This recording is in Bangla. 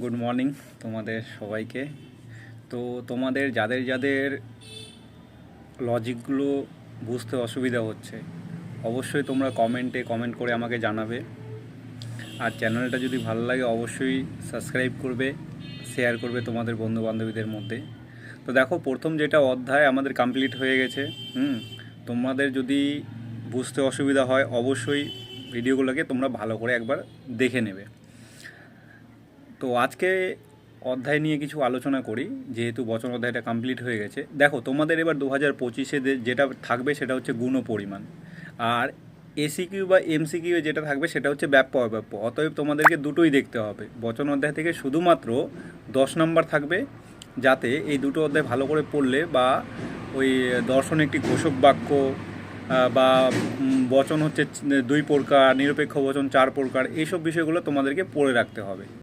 গুড মর্নিং তোমাদের সবাইকে। তো তোমাদের যাদের যাদের লজিকগুলো বুঝতে অসুবিধা হচ্ছে অবশ্যই তোমরা কমেন্ট করে আমাকে জানাবে। আর চ্যানেলটা যদি ভালো লাগে অবশ্যই সাবস্ক্রাইব করবে, শেয়ার করবে তোমাদের বন্ধু বান্ধবীদের মধ্যে। তো দেখো, প্রথম যেটা অধ্যায় আমাদের কমপ্লিট হয়ে গেছে। তোমাদের যদি বুঝতে অসুবিধা হয় অবশ্যই ভিডিওগুলোকে তোমরা ভালো করে একবার দেখে নেবে। তো আজকে অধ্যায় নিয়ে কিছু আলোচনা করি, যেহেতু বচন অধ্যায়টা কমপ্লিট হয়ে গেছে। দেখো, তোমাদের এবার 2025-এ যেটা থাকবে সেটা হচ্ছে গুণ ও পরিমাণ, আর এসিকিউ বা এমসিকিউ যেটা থাকবে সেটা হচ্ছে ব্যাপ্য অব্যাপ্য। অতএব তোমাদেরকে দুটোই দেখতে হবে। বচন অধ্যায় থেকে শুধুমাত্র 10 নাম্বার থাকবে, যাতে এই দুটো অধ্যায় ভালো করে পড়লে বা ওই দর্শন একটি ঘোষক বাক্য বা বচন হচ্ছে 2 প্রকার, নিরপেক্ষ বচন 4 প্রকার, এইসব বিষয়গুলো তোমাদেরকে পড়ে রাখতে হবে।